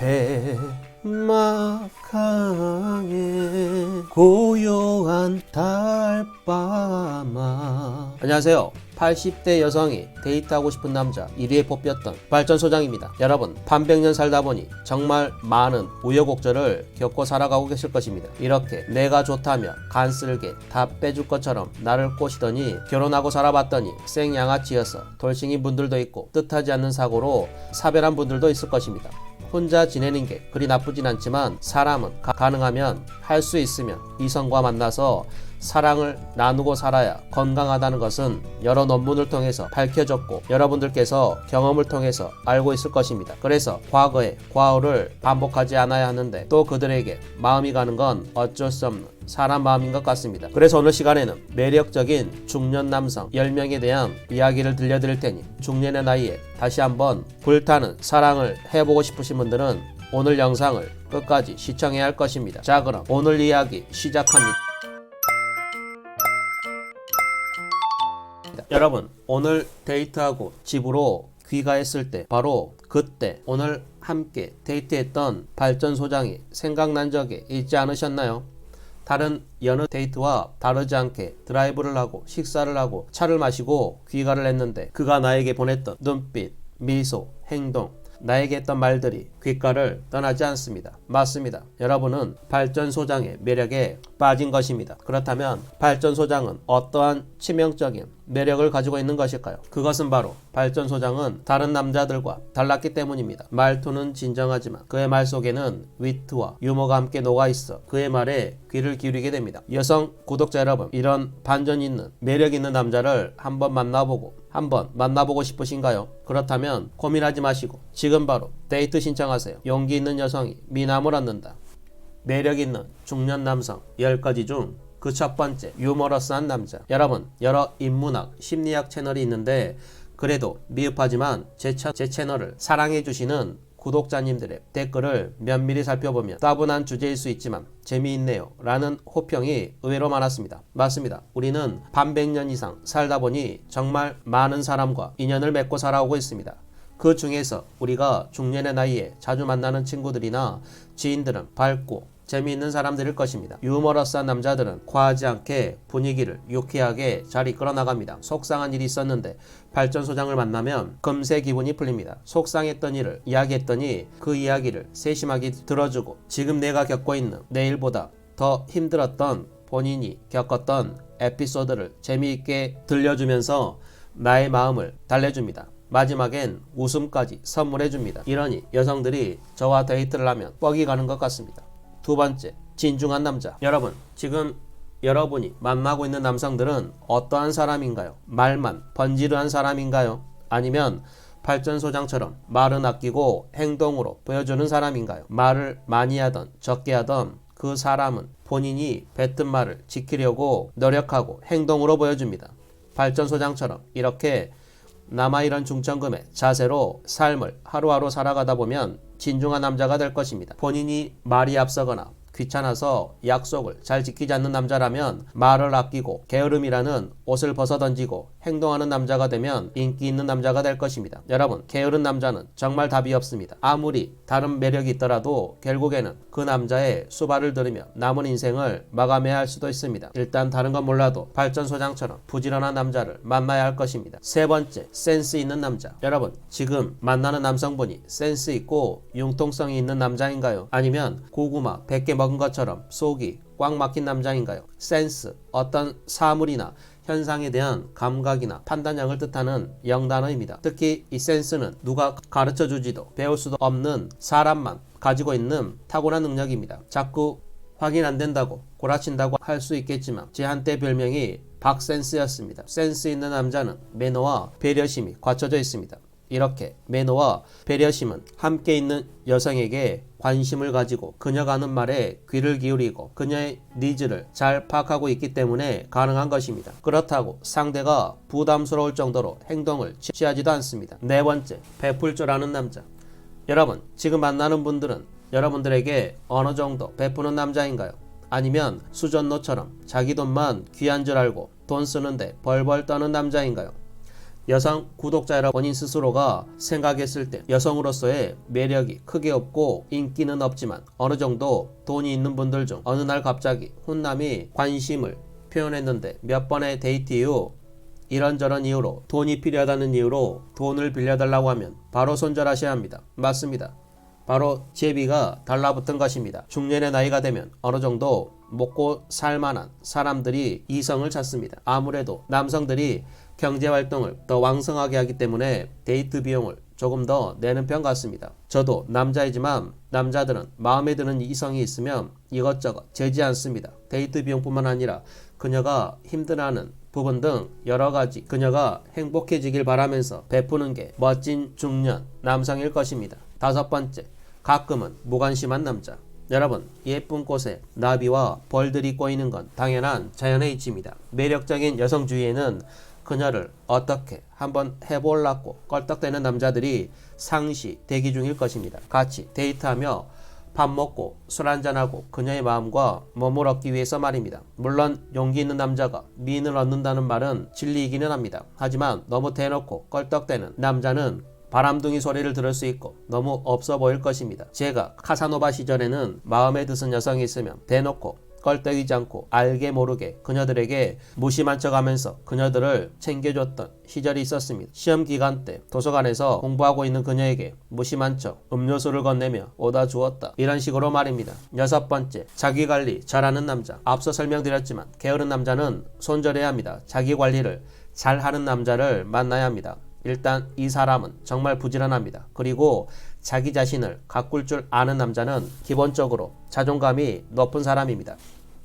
해막강에 고요한 달밤아. 안녕하세요. 80대 여성이 데이트하고 싶은 남자 1위에 뽑혔던 발전소장입니다. 여러분, 반백년 살다 보니 정말 많은 우여곡절을 겪고 살아가고 계실 것입니다. 이렇게 내가 좋다며 간쓸게 다 빼줄 것처럼 나를 꼬시더니 결혼하고 살아봤더니 생양아치여서 돌싱인 분들도 있고 뜻하지 않는 사고로 사별한 분들도 있을 것입니다. 혼자 지내는 게 그리 나쁘진 않지만 사람은 가능하면 할 수 있으면 이성과 만나서 사랑을 나누고 살아야 건강하다는 것은 여러 논문을 통해서 밝혀졌고 여러분들께서 경험을 통해서 알고 있을 것입니다. 그래서 과거의 과오를 반복하지 않아야 하는데 또 그들에게 마음이 가는 건 어쩔 수 없는 사람 마음인 것 같습니다. 그래서 오늘 시간에는 매력적인 중년 남성 10명에 대한 이야기를 들려드릴 테니 중년의 나이에 다시 한번 불타는 사랑을 해보고 싶으신 분들은 오늘 영상을 끝까지 시청해야 할 것입니다. 자, 그럼 오늘 이야기 시작합니다. 여러분, 오늘 데이트하고 집으로 귀가했을 때 바로 그때 오늘 함께 데이트했던 발전소장이 생각난 적이 있지 않으셨나요? 다른 여느 데이트와 다르지 않게 드라이브를 하고 식사를 하고 차를 마시고 귀가를 했는데 그가 나에게 보냈던 눈빛, 미소, 행동, 나에게 했던 말들이 귓가를 떠나지 않습니다. 맞습니다. 여러분은 발전소장의 매력에 빠진 것입니다. 그렇다면 발전소장은 어떠한 치명적인 매력을 가지고 있는 것일까요? 그것은 바로 발전소장은 다른 남자들과 달랐기 때문입니다. 말투는 진정하지만 그의 말 속에는 위트와 유머가 함께 녹아있어 그의 말에 귀를 기울이게 됩니다. 여성 구독자 여러분, 이런 반전 있는 매력 있는 남자를 한번 만나보고 싶으신가요? 그렇다면 고민하지 마시고 지금 바로 데이트 신청하세요. 용기 있는 여성이 미남을 얻는다. 매력 있는 중년 남성 10가지 중 그 첫 번째, 유머러스한 남자. 여러분, 여러 인문학, 심리학 채널이 있는데 그래도 미흡하지만 제 채널을 사랑해주시는 구독자님들의 댓글을 면밀히 살펴보면 따분한 주제일 수 있지만 재미있네요 라는 호평이 의외로 많았습니다. 맞습니다. 우리는 반백년 이상 살다 보니 정말 많은 사람과 인연을 맺고 살아오고 있습니다. 그 중에서 우리가 중년의 나이에 자주 만나는 친구들이나 지인들은 밝고 재미있는 사람들일 것입니다. 유머러스한 남자들은 과하지 않게 분위기를 유쾌하게 잘 이끌어 나갑니다. 속상한 일이 있었는데 발전소장을 만나면 금세 기분이 풀립니다. 속상했던 일을 이야기했더니 그 이야기를 세심하게 들어주고 지금 내가 겪고 있는 내일보다 더 힘들었던 본인이 겪었던 에피소드를 재미있게 들려주면서 나의 마음을 달래줍니다. 마지막엔 웃음까지 선물해줍니다. 이러니 여성들이 저와 데이트를 하면 뻑이 가는 것 같습니다. 두 번째, 진중한 남자. 여러분, 지금 여러분이 만나고 있는 남성들은 어떠한 사람인가요? 말만 번지르한 사람인가요? 아니면 발전소장처럼 말은 아끼고 행동으로 보여주는 사람인가요? 말을 많이 하던 적게 하던 그 사람은 본인이 뱉은 말을 지키려고 노력하고 행동으로 보여줍니다. 발전소장처럼 이렇게 남아이런 중천금의 자세로 삶을 하루하루 살아가다 보면 진중한 남자가 될 것입니다. 본인이 말이 앞서거나 귀찮아서 약속을 잘 지키지 않는 남자라면 말을 아끼고 게으름이라는 옷을 벗어던지고 행동하는 남자가 되면 인기 있는 남자가 될 것입니다. 여러분, 게으른 남자는 정말 답이 없습니다. 아무리 다른 매력이 있더라도 결국에는 그 남자의 수발을 들으며 남은 인생을 마감해야 할 수도 있습니다. 일단 다른 건 몰라도 발전소장처럼 부지런한 남자를 만나야 할 것입니다. 세 번째, 센스 있는 남자. 여러분, 지금 만나는 남성분이 센스 있고 융통성이 있는 남자인가요? 아니면 고구마 100개 먹은 것처럼 속이 꽉 막힌 남자인가요? 센스, 어떤 사물이나 현상에 대한 감각이나 판단력을 뜻하는 영단어입니다. 특히 이 센스는 누가 가르쳐주지도 배울 수도 없는 사람만 가지고 있는 탁월한 능력입니다. 자꾸 확인 안 된다고 구라친다고 할 수 있겠지만 제 한때 별명이 박센스였습니다. 센스 있는 남자는 매너와 배려심이 갖춰져 있습니다. 이렇게 매너와 배려심은 함께 있는 여성에게 관심을 가지고 그녀가 하는 말에 귀를 기울이고 그녀의 니즈를 잘 파악하고 있기 때문에 가능한 것입니다. 그렇다고 상대가 부담스러울 정도로 행동을 취하지도 않습니다. 네 번째, 베풀 줄 아는 남자. 여러분, 지금 만나는 분들은 여러분들에게 어느 정도 베푸는 남자인가요? 아니면 수전노처럼 자기 돈만 귀한 줄 알고 돈 쓰는데 벌벌 떠는 남자인가요? 여성 구독자라 본인 스스로가 생각했을 때 여성으로서의 매력이 크게 없고 인기는 없지만 어느 정도 돈이 있는 분들 중 어느 날 갑자기 훈남이 관심을 표현했는데 몇 번의 데이트 이후 이런저런 이유로 돈이 필요하다는 이유로 돈을 빌려달라고 하면 바로 손절하셔야 합니다. 맞습니다. 바로 제비가 달라붙은 것입니다. 중년의 나이가 되면 어느 정도 먹고 살만한 사람들이 이성을 찾습니다. 아무래도 남성들이 경제활동을 더 왕성하게 하기 때문에 데이트 비용을 조금 더 내는 편 같습니다. 저도 남자이지만 남자들은 마음에 드는 이성이 있으면 이것저것 재지 않습니다. 데이트 비용뿐만 아니라 그녀가 힘들어하는 부분 등 여러가지 그녀가 행복해지길 바라면서 베푸는 게 멋진 중년 남성일 것입니다. 5번째, 가끔은 무관심한 남자. 여러분, 예쁜 꽃에 나비와 벌들이 꼬이는 건 당연한 자연의 이치입니다. 매력적인 여성 주위에는 그녀를 어떻게 한번 해보려고 껄떡대는 남자들이 상시 대기 중일 것입니다. 같이 데이트하며 밥 먹고 술 한잔하고 그녀의 마음과 몸을 얻기 위해서 말입니다. 물론 용기 있는 남자가 미인을 얻는다는 말은 진리이기는 합니다. 하지만 너무 대놓고 껄떡대는 남자는 바람둥이 소리를 들을 수 있고 너무 없어 보일 것입니다. 제가 카사노바 시절에는 마음에 드는 여성이 있으면 대놓고 껄떡이지 않고 알게 모르게 그녀들에게 무심한 척하면서 그녀들을 챙겨줬던 시절이 있었습니다. 시험 기간 때 도서관에서 공부하고 있는 그녀에게 무심한 척 음료수를 건네며 오다 주었다. 이런 식으로 말입니다. 6번째, 자기관리 잘하는 남자. 앞서 설명드렸지만 게으른 남자는 손절해야 합니다. 자기관리를 잘하는 남자를 만나야 합니다. 일단 이 사람은 정말 부지런합니다. 그리고 자기 자신을 가꿀 줄 아는 남자는 기본적으로 자존감이 높은 사람입니다.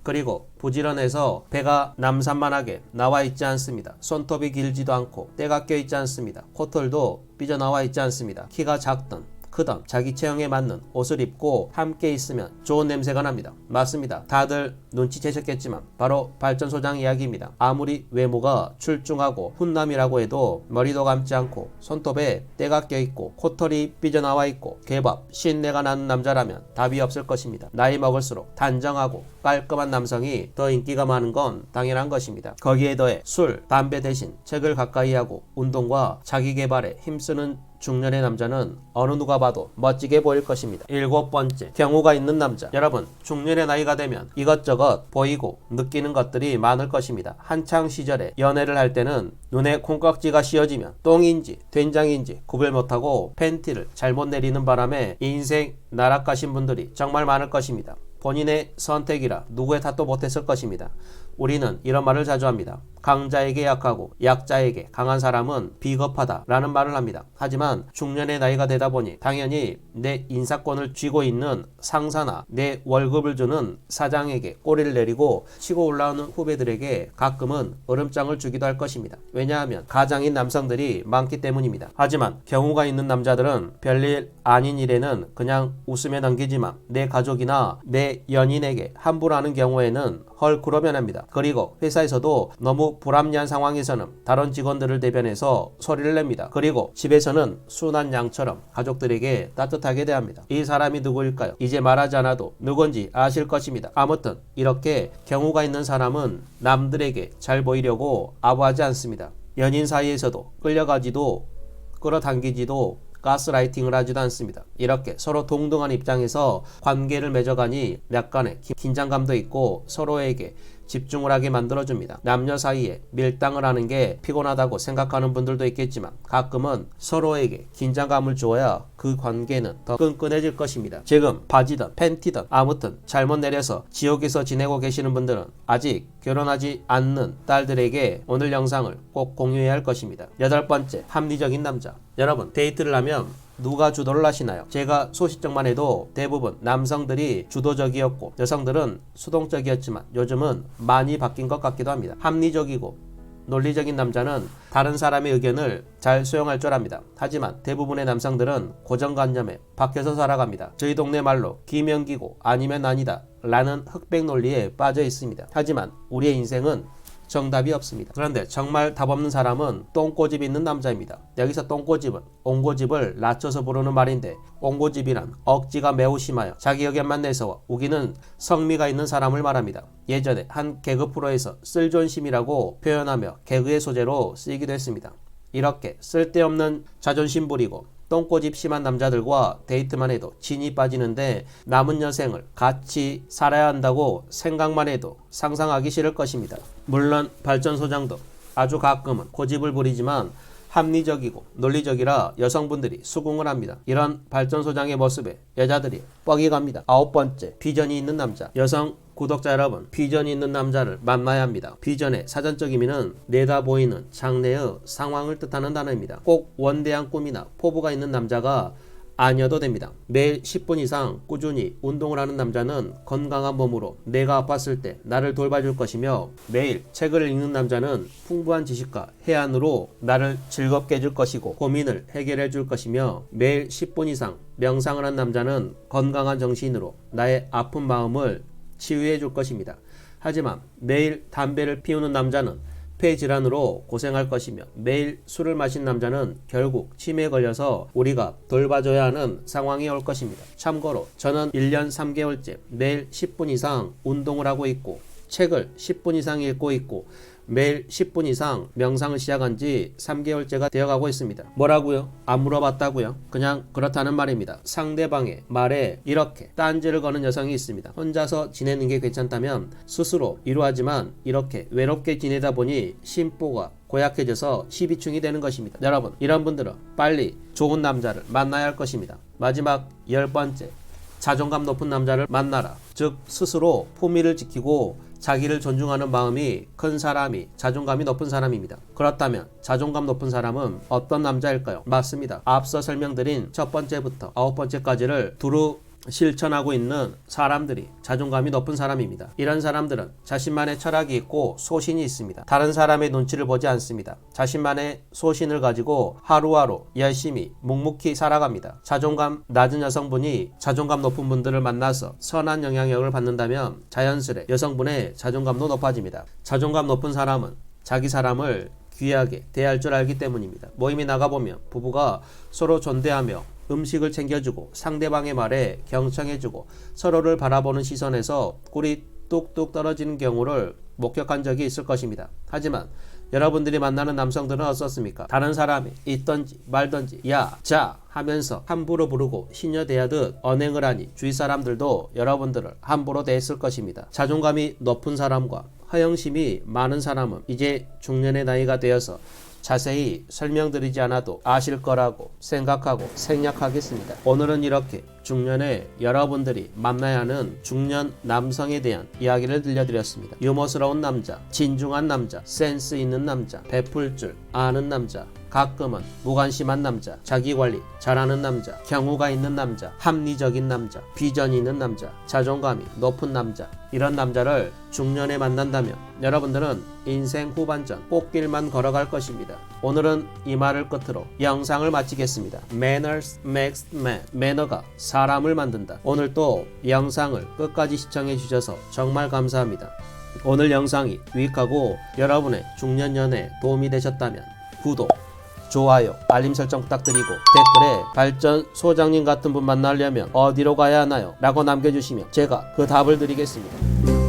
그리고 부지런해서 배가 남산만하게 나와 있지 않습니다. 손톱이 길지도 않고 때가 껴 있지 않습니다. 코털도 삐져나와 있지 않습니다. 키가 작든 크든 자기 체형에 맞는 옷을 입고 함께 있으면 좋은 냄새가 납니다. 맞습니다. 다들 눈치채셨겠지만 바로 발전소장 이야기입니다. 아무리 외모가 출중하고 훈남이라고 해도 머리도 감지 않고 손톱에 때가 껴있고 코털이 삐져나와 있고 개밥, 신내가 나는 남자라면 답이 없을 것입니다. 나이 먹을수록 단정하고 깔끔한 남성이 더 인기가 많은 건 당연한 것입니다. 거기에 더해 술, 담배 대신 책을 가까이 하고 운동과 자기개발에 힘쓰는 중년의 남자는 어느 누가 봐도 멋지게 보일 것입니다. 7번째, 경우가 있는 남자. 여러분, 중년의 나이가 되면 이것저것 보이고 느끼는 것들이 많을 것입니다. 한창 시절에 연애를 할 때는 눈에 콩깍지가 씌어지면 똥인지 된장인지 구별 못하고 팬티를 잘못 내리는 바람에 인생 나락가신 분들이 정말 많을 것입니다. 본인의 선택이라 누구의 탓도 못했을 것입니다. 우리는 이런 말을 자주 합니다. 강자에게 약하고 약자에게 강한 사람은 비겁하다 라는 말을 합니다. 하지만 중년의 나이가 되다 보니 당연히 내 인사권을 쥐고 있는 상사나 내 월급을 주는 사장에게 꼬리를 내리고 치고 올라오는 후배들에게 가끔은 얼음장을 주기도 할 것입니다. 왜냐하면 가장인 남성들이 많기 때문입니다. 하지만 경우가 있는 남자들은 별일 아닌 일에는 그냥 웃으며 넘기지만 내 가족이나 내 연인에게 함부로 하는 경우에는 헐크러면 합니다. 그리고 회사에서도 너무 불합리한 상황에서는 다른 직원들을 대변해서 소리를 냅니다. 그리고 집에서는 순한 양처럼 가족들에게 따뜻하게 대합니다. 이 사람이 누구일까요? 이제 말하지 않아도 누군지 아실 것입니다. 아무튼 이렇게 경우가 있는 사람은 남들에게 잘 보이려고 아부하지 않습니다. 연인 사이에서도 끌려가지도 끌어당기지도 가스라이팅을 하지도 않습니다. 이렇게 서로 동등한 입장에서 관계를 맺어가니 약간의 긴장감도 있고 서로에게 집중을 하게 만들어줍니다. 남녀 사이에 밀당을 하는 게 피곤하다고 생각하는 분들도 있겠지만 가끔은 서로에게 긴장감을 주어야 그 관계는 더 끈끈해질 것입니다. 지금 바지든 팬티든 아무튼 잘못 내려서 지옥에서 지내고 계시는 분들은 아직 결혼하지 않는 딸들에게 오늘 영상을 꼭 공유해야 할 것입니다. 8번째, 합리적인 남자. 여러분, 데이트를 하면 누가 주도를 하시나요? 제가 소시적만 해도 대부분 남성들이 주도적이었고 여성들은 수동적이었지만 요즘은 많이 바뀐 것 같기도 합니다. 합리적이고 논리적인 남자는 다른 사람의 의견을 잘 수용할 줄 압니다. 하지만 대부분의 남성들은 고정관념에 박혀서 살아갑니다. 저희 동네 말로 기면 기고 아니면 아니다 라는 흑백 논리에 빠져 있습니다. 하지만 우리의 인생은 정답이 없습니다. 그런데 정말 답 없는 사람은 똥꼬집 있는 남자입니다. 여기서 똥꼬집은 옹고집을 낮춰서 부르는 말인데 옹고집이란 억지가 매우 심하여 자기 의견만 내서 우기는 성미가 있는 사람을 말합니다. 예전에 한 개그 프로에서 쓸존심이라고 표현하며 개그의 소재로 쓰이기도 했습니다. 이렇게 쓸데없는 자존심 부리고 똥꼬집 심한 남자들과 데이트만 해도 진이 빠지는데 남은 여생을 같이 살아야 한다고 생각만 해도 상상하기 싫을 것입니다. 물론 발전소장도 아주 가끔은 고집을 부리지만 합리적이고 논리적이라 여성분들이 수긍을 합니다. 이런 발전소장의 모습에 여자들이 뻑이 갑니다. 9번째, 비전이 있는 남자. 여성 구독자 여러분, 비전이 있는 남자를 만나야 합니다. 비전의 사전적 의미는 내다 보이는 장래의 상황을 뜻하는 단어입니다. 꼭 원대한 꿈이나 포부가 있는 남자가 아니어도 됩니다. 매일 10분 이상 꾸준히 운동을 하는 남자는 건강한 몸으로 내가 아팠을 때 나를 돌봐줄 것이며, 매일 책을 읽는 남자는 풍부한 지식과 해안으로 나를 즐겁게 해줄 것이고 고민을 해결해 줄 것이며, 매일 10분 이상 명상을 한 남자는 건강한 정신으로 나의 아픈 마음을 치유해 줄 것입니다. 하지만 매일 담배를 피우는 남자는 폐질환으로 고생할 것이며, 매일 술을 마신 남자는 결국 치매에 걸려서 우리가 돌봐줘야 하는 상황이 올 것입니다. 참고로 저는 1년 3개월째 매일 10분 이상 운동을 하고 있고 책을 10분 이상 읽고 있고 매일 10분 이상 명상을 시작한 지 3개월째가 되어가고 있습니다. 뭐라고요? 안 물어봤다고요? 그냥 그렇다는 말입니다. 상대방의 말에 이렇게 딴지를 거는 여성이 있습니다. 혼자서 지내는 게 괜찮다면 스스로 이루하지만 이렇게 외롭게 지내다 보니 심보가 고약해져서 시비충이 되는 것입니다. 여러분, 이런 분들은 빨리 좋은 남자를 만나야 할 것입니다. 마지막 10번째, 자존감 높은 남자를 만나라. 즉 스스로 품위를 지키고 자기를 존중하는 마음이 큰 사람이 자존감이 높은 사람입니다. 그렇다면 자존감 높은 사람은 어떤 남자일까요? 맞습니다. 앞서 설명드린 첫 번째부터 9번째까지를 두루 실천하고 있는 사람들이 자존감이 높은 사람입니다. 이런 사람들은 자신만의 철학이 있고 소신이 있습니다. 다른 사람의 눈치를 보지 않습니다. 자신만의 소신을 가지고 하루하루 열심히 묵묵히 살아갑니다. 자존감 낮은 여성분이 자존감 높은 분들을 만나서 선한 영향력을 받는다면 자연스레 여성분의 자존감도 높아집니다. 자존감 높은 사람은 자기 사람을 귀하게 대할 줄 알기 때문입니다. 모임에 나가보면 부부가 서로 존대하며 음식을 챙겨주고 상대방의 말에 경청해주고 서로를 바라보는 시선에서 꿀이 뚝뚝 떨어지는 경우를 목격한 적이 있을 것입니다. 하지만 여러분들이 만나는 남성들은 어떻습니까? 다른 사람이 있던지 말던지 야, 자 하면서 함부로 부르고 시녀 대하듯 언행을 하니 주위 사람들도 여러분들을 함부로 대했을 것입니다. 자존감이 높은 사람과 허영심이 많은 사람은 이제 중년의 나이가 되어서 자세히 설명드리지 않아도 아실 거라고 생각하고 생략하겠습니다. 오늘은 이렇게 중년에 여러분들이 만나야 하는 중년 남성에 대한 이야기를 들려드렸습니다. 유머스러운 남자, 진중한 남자, 센스 있는 남자, 베풀 줄 아는 남자, 가끔은 무관심한 남자, 자기관리 잘하는 남자, 경우가 있는 남자, 합리적인 남자, 비전 있는 남자, 자존감이 높은 남자, 이런 남자를 중년에 만난다면 여러분들은 인생 후반전 꽃길만 걸어갈 것입니다. 오늘은 이 말을 끝으로 영상을 마치겠습니다. Manners makes man. 매너가 사람을 만든다. 오늘도 영상을 끝까지 시청해 주셔서 정말 감사합니다. 오늘 영상이 유익하고 여러분의 중년 연애에 도움이 되셨다면 구독, 좋아요, 알림 설정 부탁드리고 댓글에 발전 소장님 같은 분 만나려면 어디로 가야 하나요? 라고 남겨주시면 제가 그 답을 드리겠습니다.